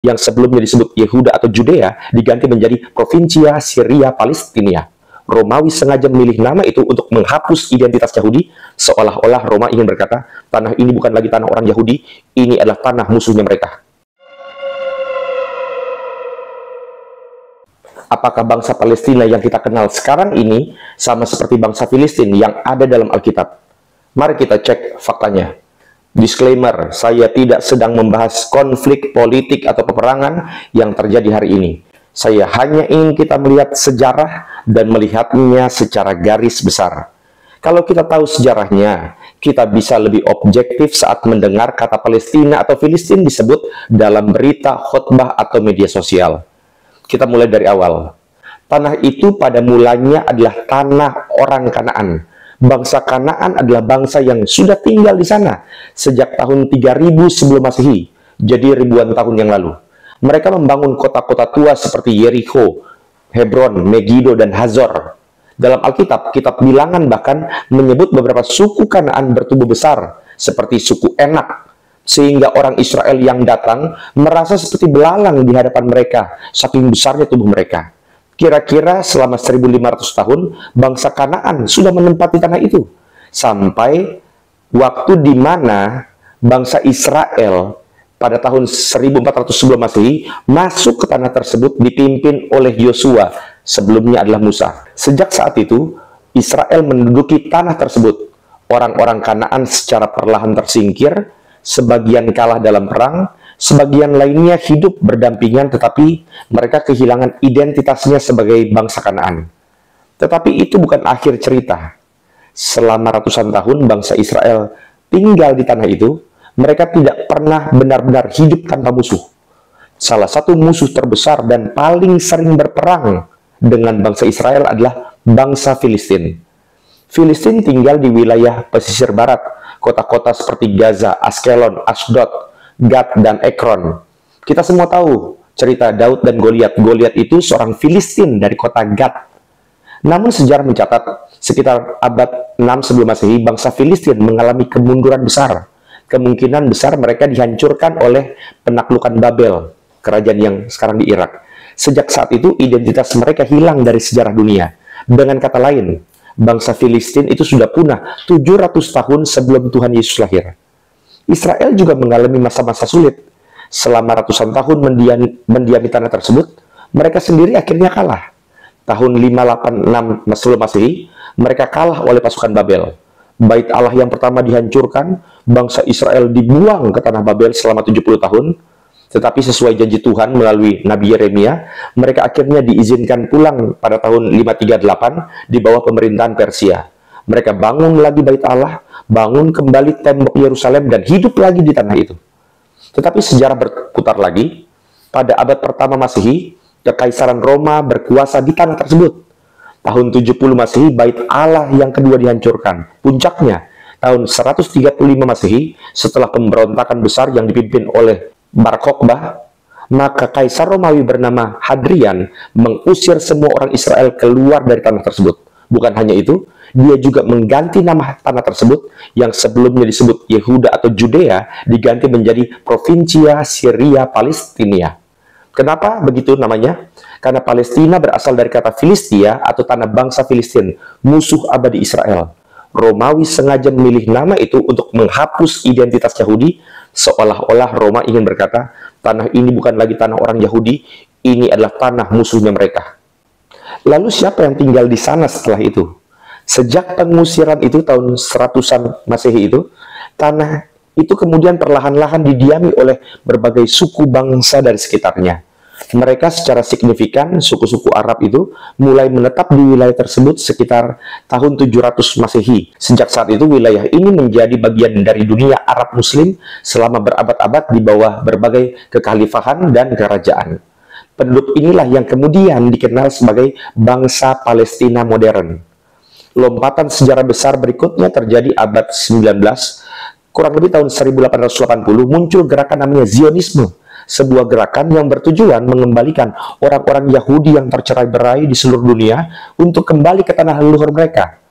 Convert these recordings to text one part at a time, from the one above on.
yang sebelumnya disebut Yehuda atau Judea diganti menjadi Provincia Syria Palestina. Romawi sengaja memilih nama itu untuk menghapus identitas Yahudi, seolah-olah Roma ingin berkata, tanah ini bukan lagi tanah orang Yahudi, ini adalah tanah musuhnya mereka. Apakah bangsa Palestina yang kita kenal sekarang ini sama seperti bangsa Filistin yang ada dalam Alkitab? Mari kita cek faktanya. Disclaimer, saya tidak sedang membahas konflik politik atau peperangan yang terjadi hari ini. Saya hanya ingin kita melihat sejarah dan melihatnya secara garis besar. Kalau kita tahu sejarahnya, kita bisa lebih objektif saat mendengar kata Palestina atau Filistin disebut dalam berita, khotbah, atau media sosial. Kita mulai dari awal. Tanah itu pada mulanya adalah tanah orang Kanaan. Bangsa Kanaan adalah bangsa yang sudah tinggal di sana sejak tahun 3000 sebelum Masehi, jadi ribuan tahun yang lalu. Mereka membangun kota-kota tua seperti Yeriko, Hebron, Megiddo, dan Hazor. Dalam Alkitab, kitab Bilangan bahkan menyebut beberapa suku Kanaan bertubuh besar, seperti suku Enak, sehingga orang Israel yang datang merasa seperti belalang di hadapan mereka, saking besarnya tubuh mereka. Kira-kira selama 1500 tahun, bangsa Kanaan sudah menempati tanah itu. Sampai waktu di mana bangsa Israel pada tahun 1400 sebelum Masehi masuk ke tanah tersebut dipimpin oleh Yosua, sebelumnya adalah Musa. Sejak saat itu, Israel menduduki tanah tersebut. Orang-orang Kanaan secara perlahan tersingkir, sebagian kalah dalam perang, sebagian lainnya hidup berdampingan, tetapi mereka kehilangan identitasnya sebagai bangsa Kanaan. Tetapi itu bukan akhir cerita. Selama ratusan tahun bangsa Israel tinggal di tanah itu, mereka tidak pernah benar-benar hidup tanpa musuh. Salah satu musuh terbesar dan paling sering berperang dengan bangsa Israel adalah bangsa Filistin. Filistin tinggal di wilayah pesisir barat, kota-kota seperti Gaza, Askelon, Ashdod, Gad, dan Ekron. Kita semua tahu cerita Daud dan Goliat. Goliat itu seorang Filistin dari kota Gad. Namun sejarah mencatat sekitar abad 6 sebelum Masehi, bangsa Filistin mengalami kemunduran besar. Kemungkinan besar mereka dihancurkan oleh penaklukan Babel, kerajaan yang sekarang di Irak. Sejak saat itu identitas mereka hilang dari sejarah dunia. Dengan kata lain, bangsa Filistin itu sudah punah 700 tahun sebelum Tuhan Yesus lahir. Israel juga mengalami masa-masa sulit. Selama ratusan tahun mendiami tanah tersebut, mereka sendiri akhirnya kalah. Tahun 586 sebelum Masehi, mereka kalah oleh pasukan Babel. Bait Allah yang pertama dihancurkan, bangsa Israel dibuang ke tanah Babel selama 70 tahun. Tetapi sesuai janji Tuhan melalui Nabi Yeremia, mereka akhirnya diizinkan pulang pada tahun 538 di bawah pemerintahan Persia. Mereka bangun lagi bait Allah, bangun kembali tembok Yerusalem, dan hidup lagi di tanah itu. Tetapi sejarah berputar lagi. Pada abad pertama Masehi, Kekaisaran Roma berkuasa di tanah tersebut. Tahun 70 Masehi, bait Allah yang kedua dihancurkan. Puncaknya, tahun 135 Masehi, setelah pemberontakan besar yang dipimpin oleh Bar Kokhbah, maka Kaisar Romawi bernama Hadrian mengusir semua orang Israel keluar dari tanah tersebut. Bukan hanya itu, dia juga mengganti nama tanah tersebut yang sebelumnya disebut Yehuda atau Judea diganti menjadi Provincia Syria Palestina. Kenapa begitu namanya? Karena Palestina berasal dari kata Filistia atau tanah bangsa Filistin, musuh abadi Israel. Romawi sengaja memilih nama itu untuk menghapus identitas Yahudi, seolah-olah Roma ingin berkata, tanah ini bukan lagi tanah orang Yahudi, ini adalah tanah musuhnya mereka. Lalu siapa yang tinggal di sana setelah itu? Sejak pengusiran itu tahun 100-an Masehi itu, tanah itu kemudian perlahan-lahan didiami oleh berbagai suku bangsa dari sekitarnya. Mereka secara signifikan, suku-suku Arab itu mulai menetap di wilayah tersebut sekitar tahun 700 Masehi. Sejak saat itu wilayah ini menjadi bagian dari dunia Arab Muslim selama berabad-abad di bawah berbagai kekhalifahan dan kerajaan. Penduduk inilah yang kemudian dikenal sebagai bangsa Palestina modern. Lompatan sejarah besar berikutnya terjadi abad 19, kurang lebih tahun 1880 muncul gerakan namanya Zionisme, sebuah gerakan yang bertujuan mengembalikan orang-orang Yahudi yang tercerai-berai di seluruh dunia untuk kembali ke tanah leluhur mereka.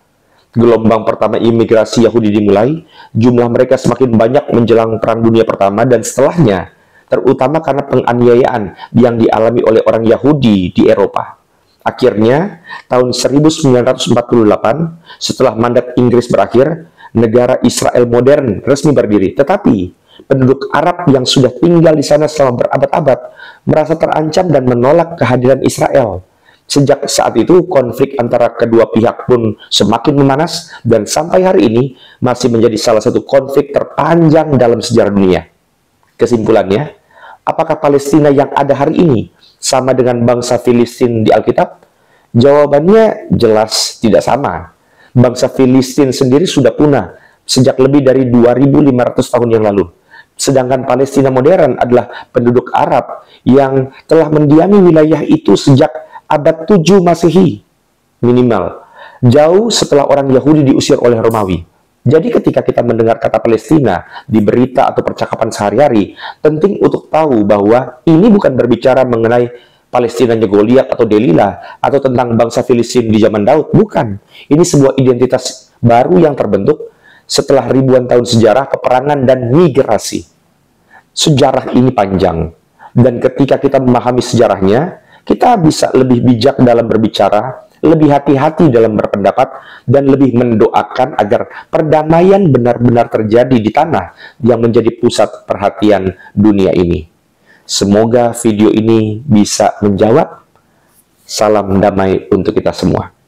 Gelombang pertama imigrasi Yahudi dimulai, jumlah mereka semakin banyak menjelang Perang Dunia Pertama dan setelahnya. terutama karena penganiayaan yang dialami oleh orang Yahudi di Eropa. Akhirnya, tahun 1948, setelah mandat Inggris berakhir, negara Israel modern resmi berdiri. Tetapi, penduduk Arab yang sudah tinggal di sana selama berabad-abad merasa terancam dan menolak kehadiran Israel. Sejak saat itu, konflik antara kedua pihak pun semakin memanas dan sampai hari ini masih menjadi salah satu konflik terpanjang dalam sejarah dunia. Kesimpulannya, apakah Palestina yang ada hari ini sama dengan bangsa Filistin di Alkitab? Jawabannya jelas tidak sama. Bangsa Filistin sendiri sudah punah sejak lebih dari 2.500 tahun yang lalu. Sedangkan Palestina modern adalah penduduk Arab yang telah mendiami wilayah itu sejak abad 7 Masehi minimal, jauh setelah orang Yahudi diusir oleh Romawi. Jadi ketika kita mendengar kata Palestina di berita atau percakapan sehari-hari, penting untuk tahu bahwa ini bukan berbicara mengenai Palestinanya Goliat atau Delila atau tentang bangsa Filistin di zaman Daud. Bukan. Ini sebuah identitas baru yang terbentuk setelah ribuan tahun sejarah, peperangan, dan migrasi. Sejarah ini panjang. Dan ketika kita memahami sejarahnya, kita bisa lebih bijak dalam berbicara, lebih hati-hati dalam berpendapat, dan lebih mendoakan agar perdamaian benar-benar terjadi di tanah yang menjadi pusat perhatian dunia ini. Semoga video ini bisa menjawab. Salam damai untuk kita semua.